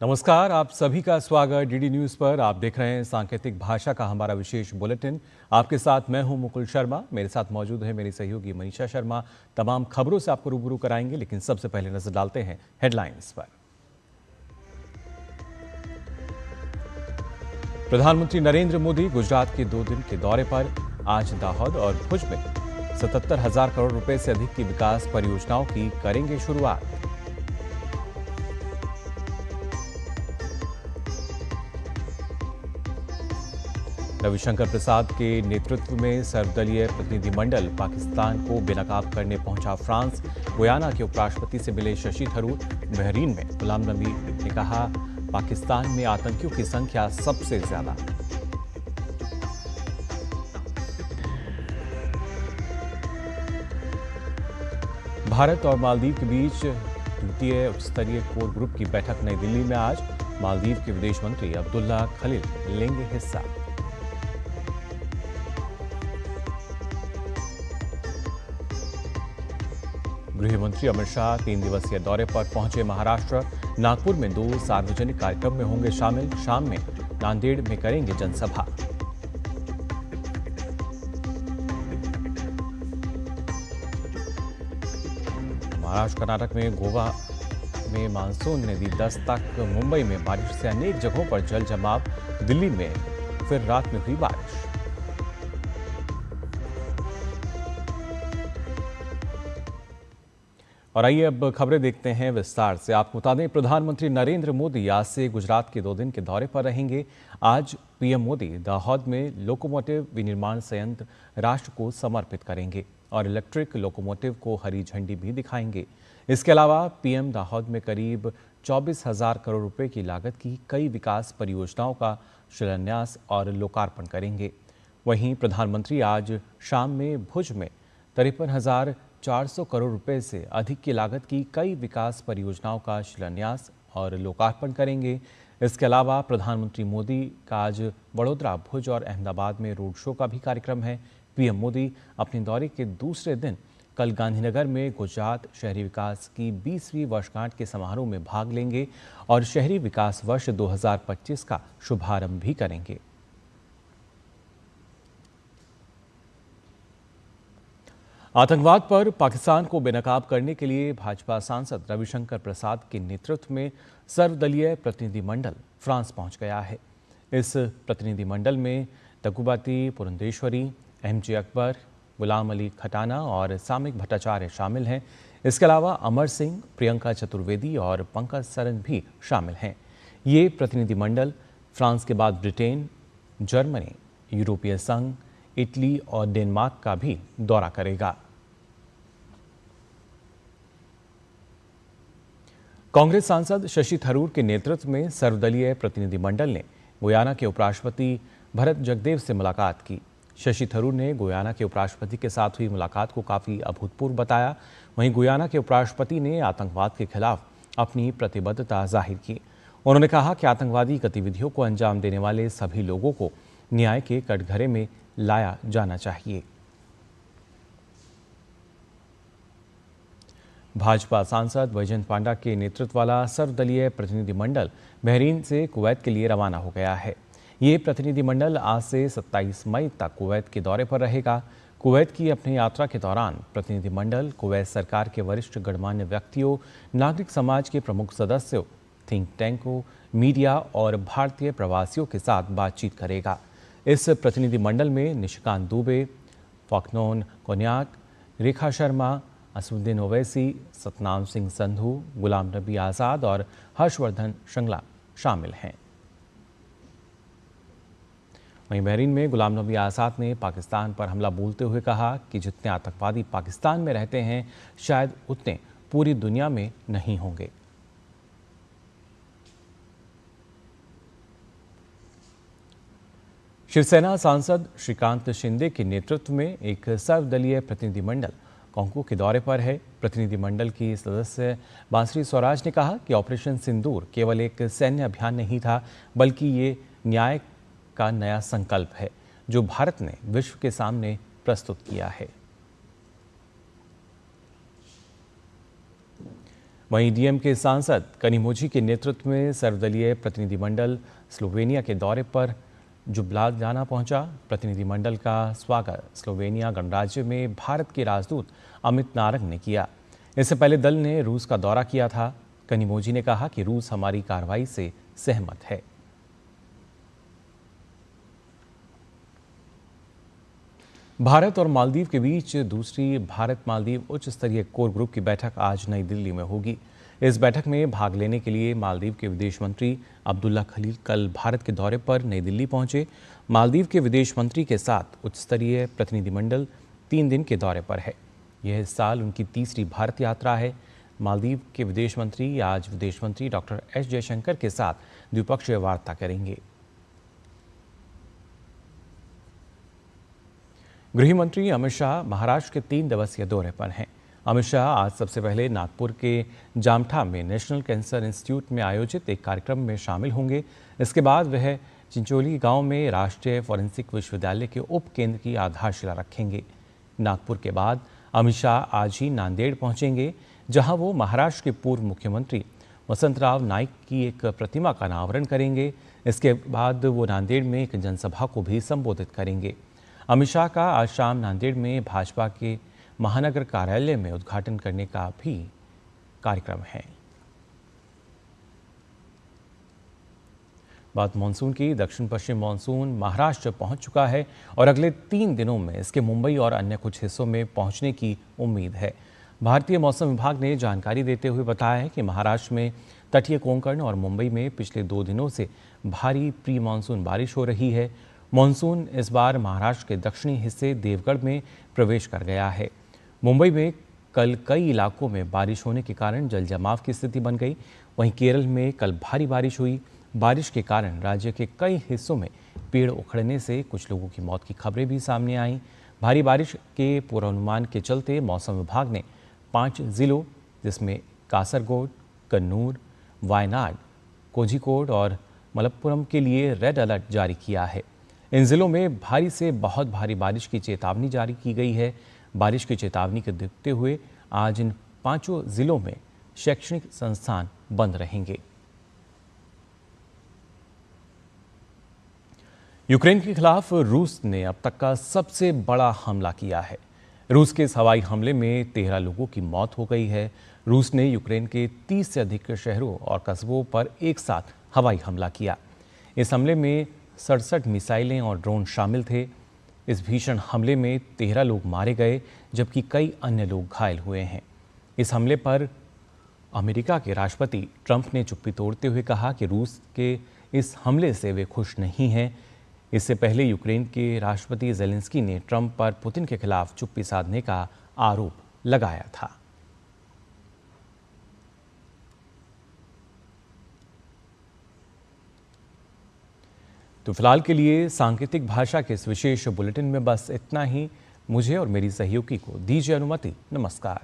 नमस्कार, आप सभी का स्वागत डीडी न्यूज पर। आप देख रहे हैं सांकेतिक भाषा का हमारा विशेष बुलेटिन। आपके साथ मैं हूं मुकुल शर्मा, मेरे साथ मौजूद है मेरी सहयोगी मनीषा शर्मा। तमाम खबरों से आपको रूबरू कराएंगे, लेकिन सबसे पहले नजर डालते हैं हेडलाइंस पर। प्रधानमंत्री नरेंद्र मोदी गुजरात के 2 दिन के दौरे पर। आज दाहोद और भुज में 77,000 करोड़ रुपए से अधिक की विकास परियोजनाओं की करेंगे शुरुआत। रविशंकर प्रसाद के नेतृत्व में सर्वदलीय प्रतिनिधिमंडल पाकिस्तान को बेनकाब करने पहुंचा फ्रांस। गुयाना के उपराष्ट्रपति से मिले शशि थरूर। बहरीन में गुलाम नबी ने कहा, पाकिस्तान में आतंकियों की संख्या सबसे ज्यादा। भारत और मालदीव के बीच द्वितीय उच्चस्तरीय कोर ग्रुप की बैठक नई दिल्ली में आज। मालदीव के विदेश मंत्री अब्दुल्ला खलील लेंगे हिस्सा। गृह मंत्री अमित शाह 3 दिवसीय दौरे पर पहुंचे महाराष्ट्र। नागपुर में 2 सार्वजनिक कार्यक्रम में होंगे शामिल। शाम में नांदेड़ में करेंगे जनसभा। महाराष्ट्र कर्नाटक में गोवा में मानसून ने दी दस्तक। मुंबई में बारिश से अनेक जगहों पर जल जमाव। दिल्ली में फिर रात में हुई बारिश। और आइए अब खबरें देखते हैं विस्तार से। आपको बता दें, प्रधानमंत्री नरेंद्र मोदी आज से गुजरात के 2 दिन के दौरे पर रहेंगे। आज पीएम मोदी दाहोद में लोकोमोटिव विनिर्माण संयंत्र राष्ट्र को समर्पित करेंगे और इलेक्ट्रिक लोकोमोटिव को हरी झंडी भी दिखाएंगे। इसके अलावा पीएम दाहोद में करीब 24,000 करोड़ रुपए की लागत की कई विकास परियोजनाओं का शिलान्यास और लोकार्पण करेंगे। वहीं प्रधानमंत्री आज शाम में भुज में 53,400 करोड़ रुपए से अधिक की लागत की कई विकास परियोजनाओं का शिलान्यास और लोकार्पण करेंगे। इसके अलावा प्रधानमंत्री मोदी का आज वडोदरा, भुज और अहमदाबाद में रोड शो का भी कार्यक्रम है। पीएम मोदी अपने दौरे के दूसरे दिन कल गांधीनगर में गुजरात शहरी विकास की 20वीं वर्षगांठ के समारोह में भाग लेंगे और शहरी विकास वर्ष 2025 का शुभारंभ भी करेंगे। आतंकवाद पर पाकिस्तान को बेनकाब करने के लिए भाजपा सांसद रविशंकर प्रसाद के नेतृत्व में सर्वदलीय प्रतिनिधिमंडल फ्रांस पहुंच गया है। इस प्रतिनिधिमंडल में तगुबाती पुरंदेश्वरी, एमजे अकबर, गुलाम अली खटाना और सामिक भट्टाचार्य शामिल हैं। इसके अलावा अमर सिंह, प्रियंका चतुर्वेदी और पंकज सरन भी शामिल हैं। ये प्रतिनिधिमंडल फ्रांस के बाद ब्रिटेन, जर्मनी, यूरोपीय संघ, इटली और डेनमार्क का भी दौरा करेगा। कांग्रेस सांसद शशि थरूर के नेतृत्व में सर्वदलीय प्रतिनिधिमंडल ने गुयाना के उपराष्ट्रपति भरत जगदेव से मुलाकात की। शशि थरूर ने गुयाना के उपराष्ट्रपति के साथ हुई मुलाकात को काफी अभूतपूर्व बताया। वहीं गुयाना के उपराष्ट्रपति ने आतंकवाद के खिलाफ अपनी प्रतिबद्धता जाहिर की। उन्होंने कहा कि आतंकवादी गतिविधियों को अंजाम देने वाले सभी लोगों को न्याय के कटघरे में लाया जाना चाहिए। भाजपा सांसद वैजयंत पांडा के नेतृत्व वाला सर्वदलीय प्रतिनिधिमंडल बहरीन से कुवैत के लिए रवाना हो गया है। ये प्रतिनिधिमंडल आज से 27 मई तक कुवैत के दौरे पर रहेगा। कुवैत की अपनी यात्रा के दौरान प्रतिनिधिमंडल कुवैत सरकार के वरिष्ठ गणमान्य व्यक्तियों, नागरिक समाज के प्रमुख सदस्यों, थिंक टैंकों, मीडिया और भारतीय प्रवासियों के साथ बातचीत करेगा। इस प्रतिनिधिमंडल में निशिकांत दुबे, फॉकनोन कोन्याक, रेखा शर्मा, असुद्दीन ओवैसी, सतनाम सिंह संधू, गुलाम नबी आज़ाद और हर्षवर्धन श्रृंगला शामिल हैं। वहीं बहरीन में गुलाम नबी आज़ाद ने पाकिस्तान पर हमला बोलते हुए कहा कि जितने आतंकवादी पाकिस्तान में रहते हैं, शायद उतने पूरी दुनिया में नहीं होंगे। शिवसेना सांसद श्रीकांत शिंदे के नेतृत्व में एक सर्वदलीय प्रतिनिधिमंडल कांगो के दौरे पर है। प्रतिनिधिमंडल की सदस्य बांसुरी स्वराज ने कहा कि ऑपरेशन सिंदूर केवल एक सैन्य अभियान नहीं था, बल्कि ये न्याय का नया संकल्प है जो भारत ने विश्व के सामने प्रस्तुत किया है। वहीं डीएम के सांसद कनिमोझी के नेतृत्व में सर्वदलीय प्रतिनिधिमंडल स्लोवेनिया के दौरे पर जुब्लाजाना पहुंचा। प्रतिनिधिमंडल का स्वागत स्लोवेनिया गणराज्य में भारत के राजदूत अमित नारंग ने किया। इससे पहले दल ने रूस का दौरा किया था। कनिमोझी ने कहा कि रूस हमारी कार्रवाई से सहमत है। भारत और मालदीव के बीच दूसरी भारत मालदीव उच्च स्तरीय कोर ग्रुप की बैठक आज नई दिल्ली में होगी। इस बैठक में भाग लेने के लिए मालदीव के विदेश मंत्री अब्दुल्ला खलील कल भारत के दौरे पर नई दिल्ली पहुंचे। मालदीव के विदेश मंत्री के साथ उच्च स्तरीय प्रतिनिधिमंडल 3 दिन के दौरे पर है। यह इस साल उनकी तीसरी भारत यात्रा है। मालदीव के विदेश मंत्री आज विदेश मंत्री डॉक्टर एस जयशंकर के साथ द्विपक्षीय वार्ता करेंगे। गृह मंत्री अमित शाह महाराष्ट्र के 3 दिवसीय दौरे पर हैं। अमित शाह आज सबसे पहले नागपुर के जामठा में नेशनल कैंसर इंस्टीट्यूट में आयोजित एक कार्यक्रम में शामिल होंगे। इसके बाद वह चिंचोली गांव में राष्ट्रीय फॉरेंसिक विश्वविद्यालय के उप केंद्र की आधारशिला रखेंगे। नागपुर के बाद अमित शाह आज ही नांदेड़ पहुंचेंगे, जहां वो महाराष्ट्र के पूर्व मुख्यमंत्री वसंतराव नाईक की एक प्रतिमा का अनावरण करेंगे। इसके बाद वो नांदेड़ में एक जनसभा को भी संबोधित करेंगे। अमित शाह का आज शाम नांदेड़ में भाजपा के महानगर कार्यालय में उद्घाटन करने का भी कार्यक्रम है। बात मानसून की। दक्षिण पश्चिम मानसून महाराष्ट्र पहुंच चुका है और अगले 3 दिनों में इसके मुंबई और अन्य कुछ हिस्सों में पहुंचने की उम्मीद है। भारतीय मौसम विभाग ने जानकारी देते हुए बताया है कि महाराष्ट्र में तटीय कोंकण और मुंबई में पिछले 2 दिनों से भारी प्री मानसून बारिश हो रही है। मानसून इस बार महाराष्ट्र के दक्षिणी हिस्से देवगढ़ में प्रवेश कर गया है। मुंबई में कल कई इलाकों में बारिश होने के कारण जल जमाव की स्थिति बन गई। वहीं केरल में कल भारी बारिश हुई। बारिश के कारण राज्य के कई हिस्सों में पेड़ उखड़ने से कुछ लोगों की मौत की खबरें भी सामने आईं। भारी बारिश के पूर्वानुमान के चलते मौसम विभाग ने 5 जिलों जिसमें कासरगोड, कन्नूर, वायनाड, कोझिकोड और मलप्पुरम के लिए रेड अलर्ट जारी किया है। इन जिलों में भारी से बहुत भारी बारिश की चेतावनी जारी की गई है। बारिश की चेतावनी को देखते हुए आज इन 5 जिलों में शैक्षणिक संस्थान बंद रहेंगे। यूक्रेन के खिलाफ रूस ने अब तक का सबसे बड़ा हमला किया है। रूस के इस हवाई हमले में 13 लोगों की मौत हो गई है। रूस ने यूक्रेन के 30 से अधिक शहरों और कस्बों पर एक साथ हवाई हमला किया। इस हमले में 67 मिसाइलें और ड्रोन शामिल थे। इस भीषण हमले में 13 लोग मारे गए जबकि कई अन्य लोग घायल हुए हैं। इस हमले पर अमेरिका के राष्ट्रपति ट्रंप ने चुप्पी तोड़ते हुए कहा कि रूस के इस हमले से वे खुश नहीं हैं। इससे पहले यूक्रेन के राष्ट्रपति ज़ेलेंस्की ने ट्रंप पर पुतिन के खिलाफ चुप्पी साधने का आरोप लगाया था। तो फिलहाल के लिए सांकेतिक भाषा के इस विशेष बुलेटिन में बस इतना ही। मुझे और मेरी सहयोगी को दीजिए अनुमति। नमस्कार।